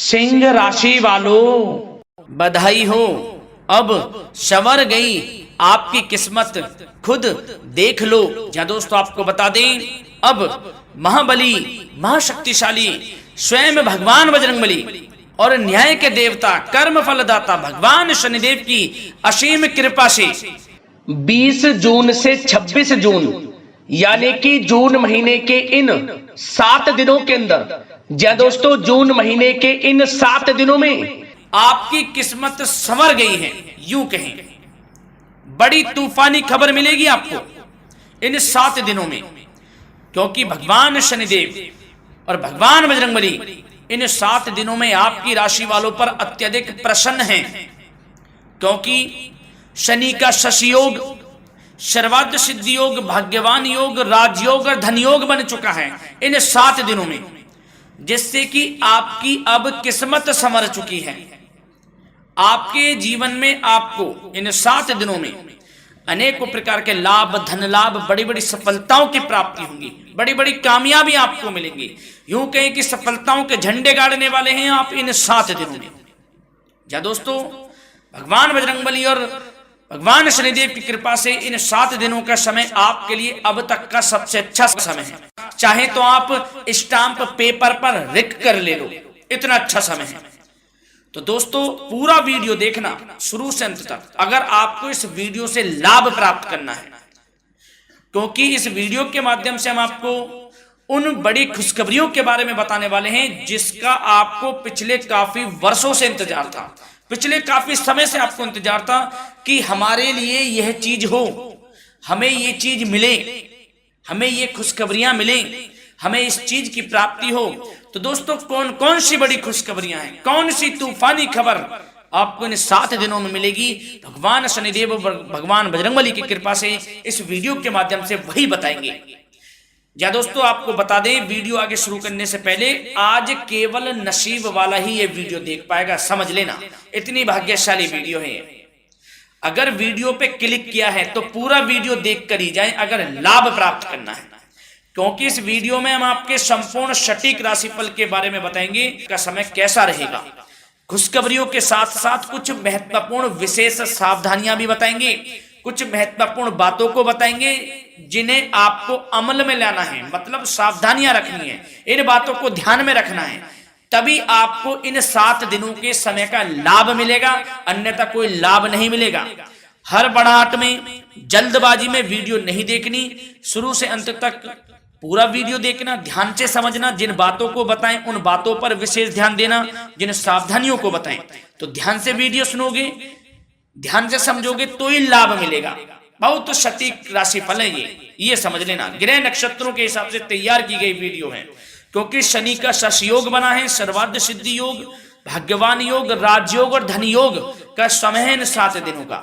सिंह राशि वालों, बधाई हो, अब संवर गई आपकी किस्मत, खुद देख लो। या दोस्तों आपको बता दें, अब महाबली महाशक्तिशाली स्वयं भगवान बजरंगबली और न्याय के देवता कर्म फलदाता भगवान शनिदेव की असीम कृपा से 20 जून से 26 जून यानी कि जून महीने के इन 7 दिनों के अंदर, जी दोस्तों, जून महीने के इन 7 दिनों में आपकी किस्मत संवर गई है। यूं कहें, बड़ी तूफानी खबर मिलेगी आपको इन 7 दिनों में, क्योंकि भगवान शनिदेव और भगवान बजरंगबली इन 7 दिनों में आपकी राशि वालों पर अत्यधिक प्रसन्न हैं, क्योंकि शनि का शशि योग, सर्वार्थ सिद्धि योग, भाग्यवान योग, राजयोग और धन योग बन चुका है इन 7 दिनों में, जिससे कि आपकी अब किस्मत संवर चुकी है। आपके जीवन में आपको इन 7 दिनों में अनेकों प्रकार के लाभ, धन लाभ, बड़ी बड़ी सफलताओं की प्राप्ति होंगी, बड़ी बड़ी कामयाबी आपको मिलेंगी। यूं कहें कि सफलताओं के झंडे गाड़ने वाले हैं आप इन 7 दिनों में। या दोस्तों, भगवान बजरंगबली और भगवान शनिदेव की कृपा से इन 7 दिनों का समय आपके लिए अब तक का सबसे अच्छा समय है। चाहे तो आप स्टाम्प पेपर पर लिख कर ले लो, इतना अच्छा समय है। तो दोस्तों पूरा वीडियो देखना शुरू से अंत तक, अगर आपको इस वीडियो से लाभ प्राप्त करना है, क्योंकि इस वीडियो के माध्यम से हम आपको उन बड़ी खुशखबरियों के बारे में बताने वाले हैं जिसका आपको पिछले काफी वर्षों से इंतजार था, पिछले काफी समय से आपको इंतजार था कि हमारे लिए यह चीज हो, हमें ये चीज मिले, हमें ये खुशखबरियां मिले, हमें इस चीज की प्राप्ति हो। तो दोस्तों कौन कौन सी बड़ी खुशखबरियां हैं, कौन सी तूफानी खबर आपको इन 7 दिनों में मिलेगी, भगवान शनिदेव और भगवान बजरंगबली की कृपा से इस वीडियो के माध्यम से वही बताएंगे। या दोस्तों आपको बता दें, वीडियो आगे शुरू करने से पहले आज केवल नसीब वाला ही ये वीडियो देख पाएगा, समझ लेना, इतनी भाग्यशाली वीडियो है। अगर वीडियो पे क्लिक किया है तो पूरा वीडियो देख कर ही जाए अगर लाभ प्राप्त करना है, क्योंकि इस वीडियो में हम आपके संपूर्ण सटीक राशिफल के बारे में बताएंगे का समय कैसा रहेगा। खुशखबरियों के साथ साथ कुछ महत्वपूर्ण विशेष सावधानियां भी बताएंगे, कुछ महत्वपूर्ण बातों को बताएंगे जिन्हें आपको अमल में लाना है, मतलब सावधानियां रखनी है, इन बातों को ध्यान में रखना है, तभी आपको इन 7 दिनों के समय का लाभ मिलेगा, अन्यथा कोई लाभ नहीं मिलेगा। हड़बड़ाहट में, जल्दबाजी में वीडियो नहीं देखनी, शुरू से अंत तक पूरा वीडियो देखना, ध्यान से समझना, जिन बातों को बताएं उन बातों पर विशेष ध्यान देना, जिन सावधानियों को बताएं तो ध्यान से वीडियो सुनोगे, ध्यान से समझोगे तो ही लाभ मिलेगा। बहुत सटीक राशिफल है ये समझ लेना, ग्रह नक्षत्रों के हिसाब से तैयार की गई वीडियो है, क्योंकि शनि का शशि योग बना है, सर्वार्थ सिद्धि योग, भाग्यवान योग, राजयोग और धन योग का समय है इन 7 दिनों का।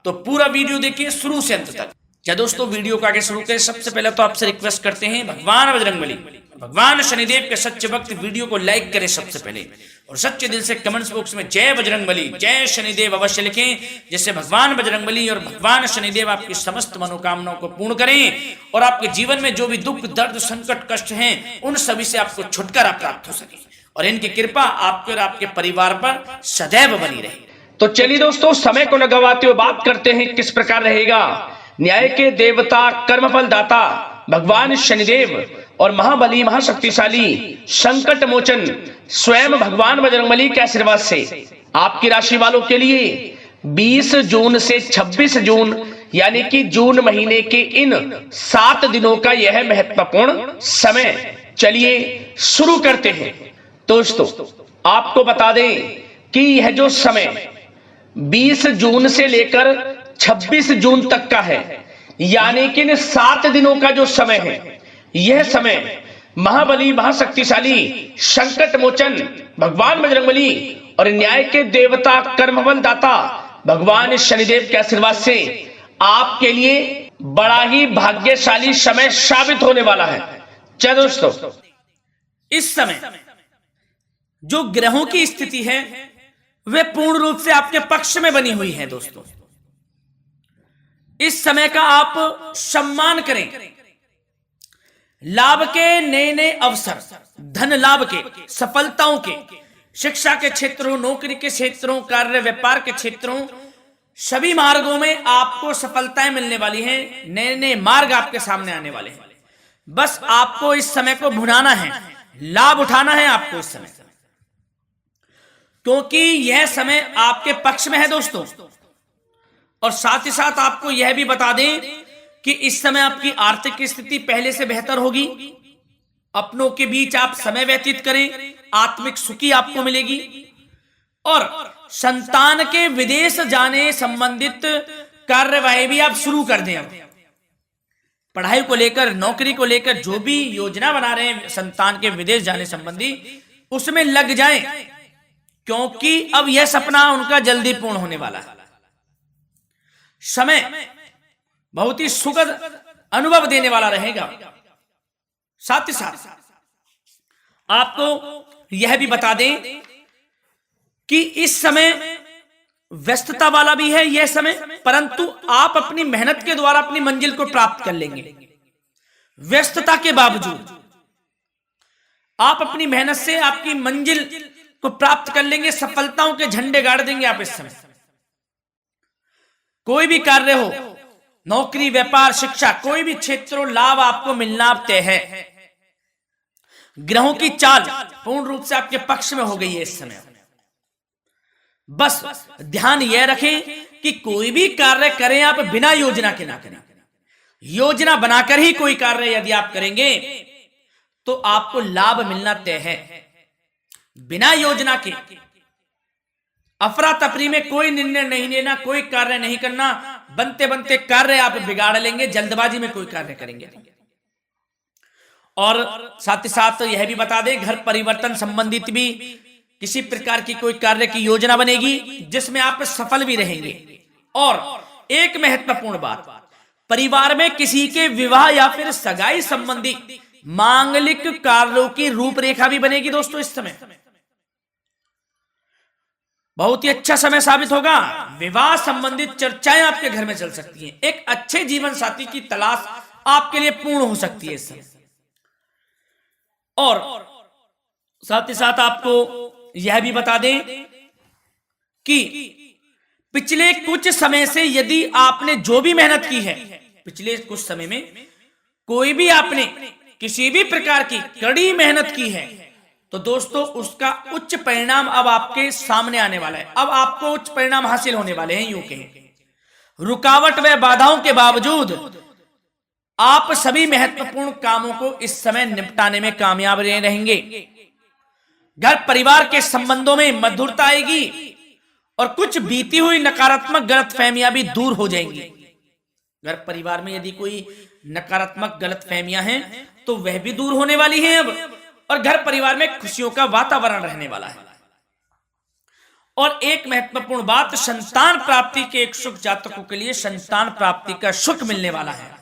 तो पूरा वीडियो देखिए शुरू से अंत तक। क्या दोस्तों वीडियो को आगे शुरू करें, सबसे पहले तो आपसे रिक्वेस्ट करते हैं, भगवान बजरंगबली, भगवान शनिदेव के सच्चे भक्त वीडियो को लाइक करें सबसे पहले, और सच्चे दिल से कमेंट्स बॉक्स में जय बजरंगबली, जय शनिदेव अवश्य लिखें, जिससे भगवान बजरंगबली और भगवान शनिदेव आपकी समस्त मनोकामनाओं को पूर्ण करें और आपके जीवन में जो भी दुख, दर्द, संकट, कष्ट हैं उन सभी से आपको छुटकारा प्राप्त हो सके और इनकी कृपा आपके और आपके परिवार पर सदैव बनी रहे। तो चलिए दोस्तों, समय को न गवाते हुए बात करते हैं किस प्रकार रहेगा न्याय के देवता, कर्मफल दाता भगवान शनिदेव और महाबली महाशक्तिशाली संकट मोचन स्वयं भगवान बजरंगबली के आशीर्वाद से आपकी राशि वालों के लिए 20 जून से 26 जून यानी कि जून महीने के इन 7 दिनों का यह महत्वपूर्ण समय। चलिए शुरू करते हैं। दोस्तों आपको बता दें कि यह जो समय 20 जून से लेकर 26 जून तक का है, यानी कि इन 7 दिनों का जो समय है, यह समय महाबली महाशक्तिशाली संकट मोचन भगवान बजरंगबली और न्याय के देवता, कर्मफल दाता भगवान शनिदेव के आशीर्वाद से आपके लिए बड़ा ही भाग्यशाली समय साबित होने वाला है। चलो दोस्तों, इस समय जो ग्रहों की स्थिति है वे पूर्ण रूप से आपके पक्ष में बनी हुई है। दोस्तों इस समय का आप सम्मान करें, लाभ के नए नए अवसर, धन लाभ के, सफलताओं के शिक्षा के क्षेत्रों, नौकरी के क्षेत्रों, कार्य व्यापार के क्षेत्रों, सभी मार्गों में आपको सफलताएं मिलने वाली हैं। नए नए मार्ग आपके सामने आने वाले हैं। बस आपको इस समय को भुनाना है, लाभ उठाना है आपको इस समय, क्योंकि यह समय आपके पक्ष में है दोस्तों। और साथ ही साथ आपको यह भी बता दें कि इस समय आपकी आर्थिक स्थिति पहले से बेहतर होगी। अपनों के बीच आप समय व्यतीत करें, आत्मिक सुखी आपको मिलेगी। और संतान के विदेश जाने संबंधित कार्यवाही भी आप शुरू कर दें। अब पढ़ाई को लेकर, नौकरी को लेकर जो भी योजना बना रहे हैं संतान के विदेश जाने संबंधी, उसमें लग जाएं, क्योंकि अब यह सपना उनका जल्दी पूर्ण होने वाला है। समय बहुत ही सुखद अनुभव देने वाला रहेगा। साथ ही साथ आपको यह भी बता दें कि इस समय व्यस्तता वाला भी है यह समय, परंतु आप अपनी मेहनत के द्वारा अपनी मंजिल को प्राप्त कर लेंगे। व्यस्तता के बावजूद आप अपनी मेहनत से आपकी मंजिल को प्राप्त कर लेंगे। सफलताओं के झंडे गाड़ देंगे आप इस समय। कोई भी कार्य हो, नौकरी, व्यापार, शिक्षा, कोई भी क्षेत्रों, लाभ आपको मिलना तय है। ग्रहों की चाल पूर्ण रूप से आपके पक्ष में हो गई है इस समय। बस ध्यान यह रखें कि कोई भी कार्य करें आप बिना योजना के ना करें। योजना बनाकर ही कोई कार्य यदि आप करेंगे तो आपको लाभ मिलना तय है। बिना योजना के अफरा तफरी में कोई निर्णय नहीं लेना, कोई कार्य नहीं करना। बनते बनते कार्य आप बिगाड़ लेंगे, जल्दबाजी में कोई कार्य करेंगे। और साथ ही साथ यह भी बता दें, घर परिवर्तन संबंधित भी किसी प्रकार की कोई कार्य की योजना बनेगी जिसमें आप सफल भी रहेंगे। और एक महत्वपूर्ण बात, परिवार में किसी के विवाह या फिर सगाई संबंधी मांगलिक कार्यों की रूपरेखा भी बनेगी दोस्तों इस समय। बहुत ही अच्छा समय साबित होगा। विवाह संबंधित चर्चाएं आपके घर में चल सकती हैं। एक अच्छे जीवन साथी की तलाश आपके लिए पूर्ण हो सकती है इस समय। और साथ ही साथ आपको यह भी बता दें कि पिछले कुछ समय से यदि आपने जो भी मेहनत की है, पिछले कुछ समय में कोई भी आपने किसी भी प्रकार की कड़ी मेहनत की है, तो दोस्तों उसका उच्च परिणाम अब आपके सामने आने वाला है। अब आपको उच्च परिणाम हासिल होने वाले हैं। यूं कहें रुकावट व बाधाओं के बावजूद आप सभी महत्वपूर्ण कामों को इस समय निपटाने में कामयाब रहेंगे। घर परिवार के संबंधों में मधुरता आएगी और कुछ बीती हुई नकारात्मक गलतफहमियां भी दूर हो जाएंगी। घर परिवार में यदि कोई नकारात्मक गलतफहमियां हैं तो वह भी दूर होने वाली हैं अब, और घर परिवार में खुशियों का वातावरण रहने वाला है। और एक महत्वपूर्ण बात, संतान प्राप्ति के इच्छुक जातकों के लिए संतान प्राप्ति का सुख मिलने वाला है।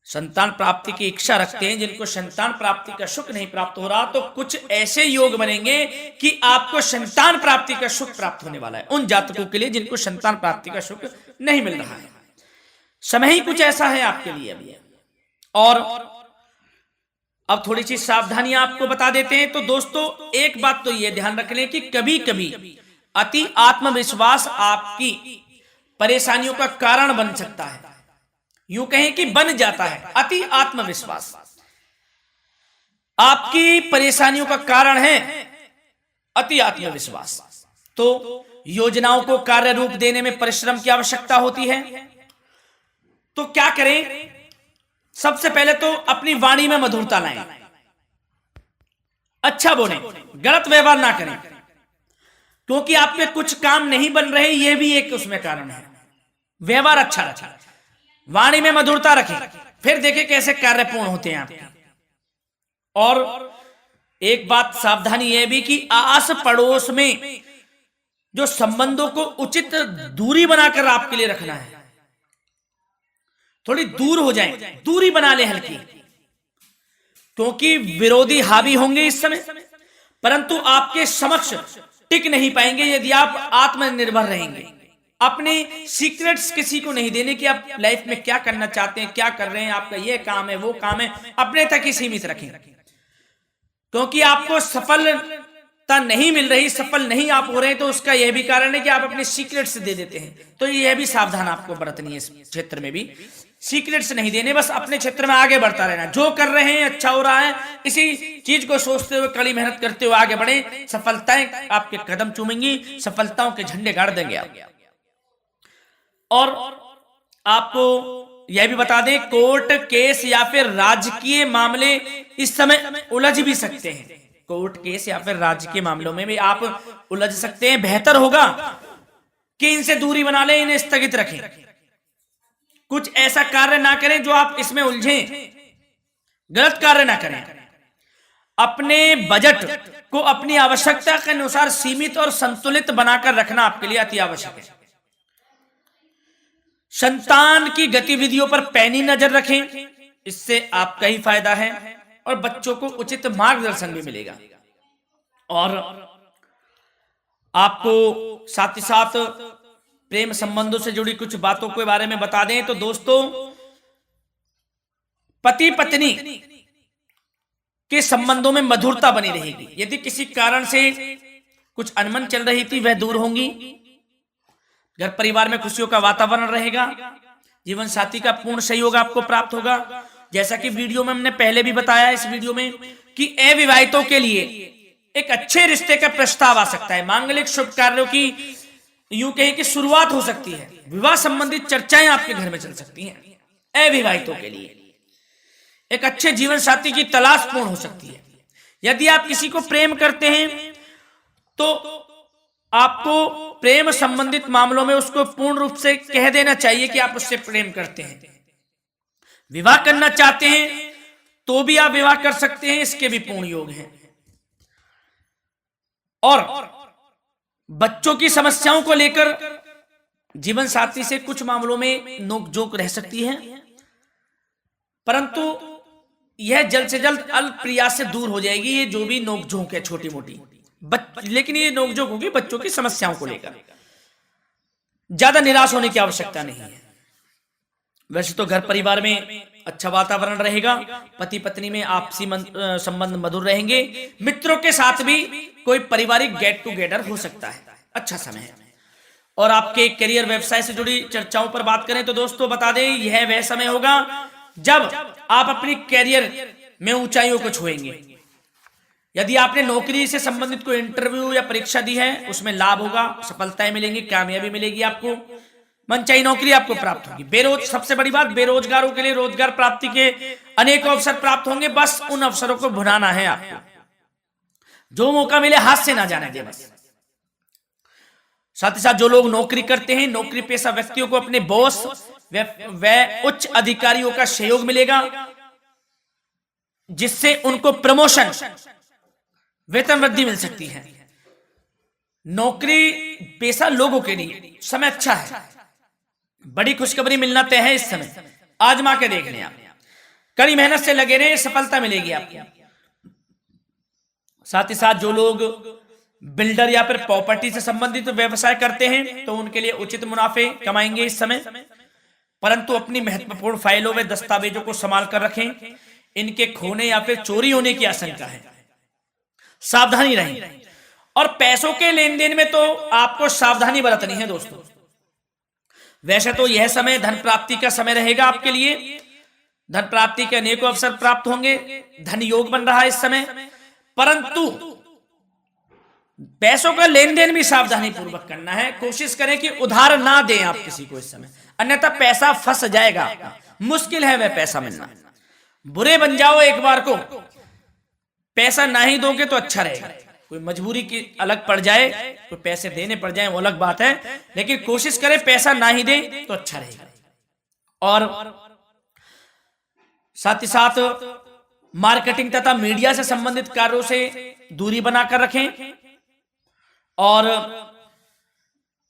संतान प्राप्ति की इच्छा रखते हैं, जिनको संतान प्राप्ति का सुख नहीं प्राप्त हो रहा, तो कुछ ऐसे योग बनेंगे कि आपको संतान प्राप्ति का सुख प्राप्त होने वाला है। उन जातकों के लिए जिनको संतान प्राप्ति का सुख नहीं मिल रहा है, समय ही कुछ ऐसा है आपके लिए अभी। और अब थोड़ी सी सावधानियां आपको बता देते हैं। तो दोस्तों एक बात तो यह ध्यान रख लें कि कभी कभी अति आत्मविश्वास आपकी परेशानियों का कारण बन सकता है। यूं कहें कि बन जाता है। अति आत्मविश्वास आपकी परेशानियों का कारण है। अति आत्मविश्वास तो योजनाओं को कार्य रूप देने में परिश्रम की आवश्यकता होती है। तो क्या करें? सबसे पहले तो अपनी वाणी में मधुरता लाएं, अच्छा बोलें, गलत व्यवहार ना करें, क्योंकि आप पे कुछ काम नहीं बन रहे, यह भी एक उसमें कारण है। व्यवहार अच्छा रखें, वाणी में मधुरता रखें, फिर देखें कैसे कार्य पूर्ण होते हैं आपके। और एक बात सावधानी यह भी कि आस पड़ोस में जो संबंधों को उचित दूरी बनाकर आपके लिए रखना है। थोड़ी दूर हो जाएं, दूरी बना ले हल्की, क्योंकि विरोधी हावी होंगे इस समय, परंतु आपके समक्ष टिक नहीं पाएंगे यदि आप आत्मनिर्भर रहेंगे। अपने सीक्रेट्स किसी को नहीं देने कि आप लाइफ में क्या करना चाहते हैं, क्या कर रहे हैं, आपका ये काम है, वो काम है, अपने तक ही सीमित रखें, क्योंकि आपको सफल सफलता नहीं मिल रही, सफल नहीं आप हो रहे, तो उसका यह भी कारण है कि आप अपने सीक्रेट्स दे देते हैं। तो यह भी सावधान आपको बरतनी है, इस क्षेत्र में भी सीक्रेट्स नहीं देने, बस अपने क्षेत्र में आगे बढ़ता रहना। जो कर रहे हैं अच्छा हो रहा है, इसी चीज को सोचते हुए कड़ी मेहनत करते हुए आगे बढ़े। सफलताएं आपके कदम चूमेंगी, सफलताओं के झंडे गाड़ देंगे आप। और आपको यह भी बता दें, कोर्ट केस या फिर राजकीय मामले इस समय उलझ भी सकते हैं। कोर्ट केस या फिर राजकीय मामलों में भी आप उलझ सकते हैं। बेहतर होगा कि इनसे दूरी बना लें, इन्हें स्थगित रखें, कुछ ऐसा कार्य ना करें जो आप इसमें उलझें, गलत कार्य ना करें। अपने बजट को अपनी आवश्यकता के अनुसार सीमित और संतुलित बनाकर रखना आपके लिए अति आवश्यक है। संतान की गतिविधियों पर पैनी नजर रखें, इससे आपका ही फायदा है और बच्चों को उचित मार्गदर्शन भी मिलेगा। और आपको साथ ही साथ प्रेम संबंधों से जुड़ी कुछ बातों के बारे में बता दें तो दोस्तों, पति पत्नी के संबंधों में मधुरता बनी रहेगी। यदि किसी कारण से कुछ अनबन चल रही थी, वह दूर होंगी। घर परिवार में खुशियों का वातावरण रहेगा। जीवन साथी का पूर्ण सहयोग आपको प्राप्त होगा। जैसा कि वीडियो में हमने पहले भी बताया इस वीडियो में कि अविवाहितों के लिए एक अच्छे रिश्ते का प्रस्ताव आ सकता है। मांगलिक शुभ कार्यों की यूं कहें कि शुरुआत हो सकती है। विवाह संबंधित चर्चाएं आपके घर में चल सकती हैं। अविवाहितों के लिए एक अच्छे जीवन साथी की तलाश पूर्ण हो सकती है। यदि आप किसी को प्रेम करते हैं तो आपको प्रेम संबंधित मामलों में उसको पूर्ण रूप से कह देना चाहिए कि आप उससे प्रेम करते हैं। विवाह करना चाहते हैं तो भी आप विवाह कर सकते हैं, इसके भी पूर्ण योग हैं। और बच्चों की समस्याओं को लेकर जीवन साथी से कुछ मामलों में नोकझोंक रह सकती है, परंतु यह जल्द से जल्द अल्प प्रयास से दूर हो जाएगी। ये जो भी नोकझोंक है छोटी मोटी, लेकिन ये नोकझोंक होगी बच्चों की समस्याओं को लेकर। ज्यादा निराश होने की आवश्यकता नहीं है। वैसे तो घर परिवार में अच्छा वातावरण रहेगा, पति पत्नी में आपसी संबंध मधुर रहेंगे। मित्रों के साथ भी कोई पारिवारिक गेट टुगेदर हो सकता है, अच्छा समय है। और आपके करियर व्यवसाय से जुड़ी चर्चाओं पर बात करें तो दोस्तों बता दें, यह वह समय होगा जब आप अपनी करियर में ऊंचाइयों को छुएंगे। यदि आपने नौकरी से संबंधित कोई इंटरव्यू या परीक्षा दी है, उसमें लाभ होगा, सफलताएं मिलेंगी, कामयाबी मिलेगी, आपको मनचाही नौकरी आपको प्राप्त होगी। सबसे बड़ी बात, बेरोजगारों के लिए रोजगार प्राप्ति के अनेक अवसर प्राप्त होंगे। बस उन अवसरों को भुनाना है आपको। जो मौका मिले हाथ से ना जाने दे बस। साथ ही साथ जो लोग नौकरी करते हैं, नौकरी पेशा व्यक्तियों को अपने बॉस व उच्च अधिकारियों का सहयोग मिलेगा, जिससे उनको प्रमोशन, वेतन वृद्धि मिल सकती है। नौकरी पेशा लोगों के लिए समय अच्छा है। बड़ी खुशखबरी मिलना तय है इस समय। आजमा के देख लें आप, कड़ी मेहनत से लगे रहे, सफलता मिलेगी आपको। साथ ही साथ जो लोग बिल्डर या फिर प्रॉपर्टी से संबंधित व्यवसाय करते हैं तो उनके लिए उचित मुनाफे कमाएंगे इस समय, परंतु अपनी महत्वपूर्ण फाइलों व दस्तावेजों को संभाल कर रखें। इनके खोने या फिर चोरी होने की आशंका है, सावधानी रहें। और पैसों के लेन देन में तो आपको सावधानी बरतनी है दोस्तों। वैसे तो यह समय धन प्राप्ति का समय रहेगा आपके लिए। धन प्राप्ति के अनेकों अवसर प्राप्त होंगे, धन योग बन रहा है इस समय, परंतु पैसों का लेन देन भी सावधानी पूर्वक करना है। कोशिश करें कि उधार ना दें आप किसी को इस समय, अन्यथा पैसा फंस जाएगा। मुश्किल है वह पैसा मिलना। बुरे बन जाओ एक बार को, पैसा ना ही दोगे तो अच्छा रहेगा। कोई मजबूरी की अलग पड़ जाए, कोई पैसे देने पड़ जाए वो अलग बात है, लेकिन कोशिश करें पैसा ना ही दें तो अच्छा रहेगा। और साथ ही साथ मार्केटिंग तथा मीडिया से संबंधित कार्यों से दूरी बनाकर रखें। और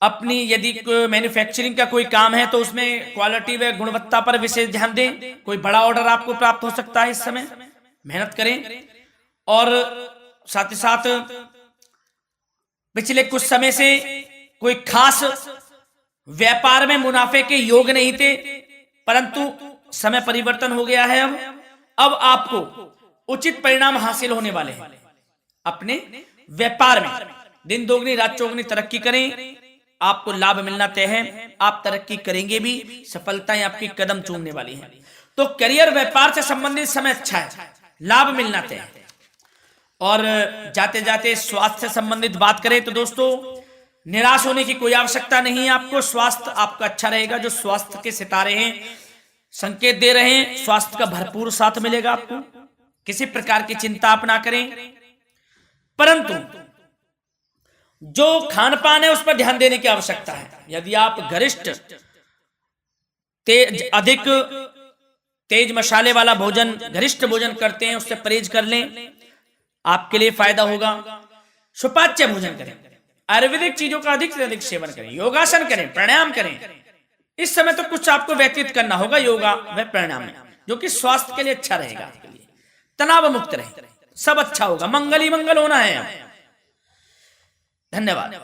अपनी यदि मैन्युफैक्चरिंग का कोई काम है तो उसमें क्वालिटी व गुणवत्ता पर विशेष ध्यान दें। कोई बड़ा ऑर्डर आपको प्राप्त हो सकता है इस समय, मेहनत करें। और साथ ही साथ पिछले कुछ समय से कोई खास व्यापार में मुनाफे के योग नहीं थे, परंतु समय परिवर्तन हो गया है। अब आपको उचित परिणाम हासिल होने वाले हैं। अपने व्यापार में दिन दोगुनी रात चौगुनी तरक्की करें, आपको लाभ मिलना तय है, आप तरक्की करेंगे भी, सफलताएं आपकी कदम चूमने वाली हैं। तो करियर व्यापार से संबंधित समय अच्छा है, लाभ मिलना तय है। और जाते जाते स्वास्थ्य से संबंधित बात करें तो दोस्तों निराश होने की कोई आवश्यकता नहीं है आपको। स्वास्थ्य आपका अच्छा रहेगा। जो स्वास्थ्य के सितारे हैं संकेत दे रहे हैं, स्वास्थ्य का भरपूर साथ मिलेगा आपको। किसी प्रकार की चिंता आप ना करें, परंतु जो खान पान है उस पर ध्यान देने की आवश्यकता है। यदि आप गरिष्ठ अधिक तेज मसाले वाला भोजन, गरिष्ठ भोजन करते हैं, उससे परहेज कर लें, आपके लिए फायदा होगा। सुपाच्य भोजन करें, आयुर्वेदिक चीजों का अधिक से अधिक सेवन करें, योगासन करें, प्राणायाम करें। इस समय तो कुछ आपको व्यतीत करना होगा योगा व प्राणायाम में, जो कि स्वास्थ्य के लिए अच्छा रहेगा, आपके लिए तनाव मुक्त रहे, सब अच्छा होगा, मंगल ही मंगल होना है। धन्यवाद।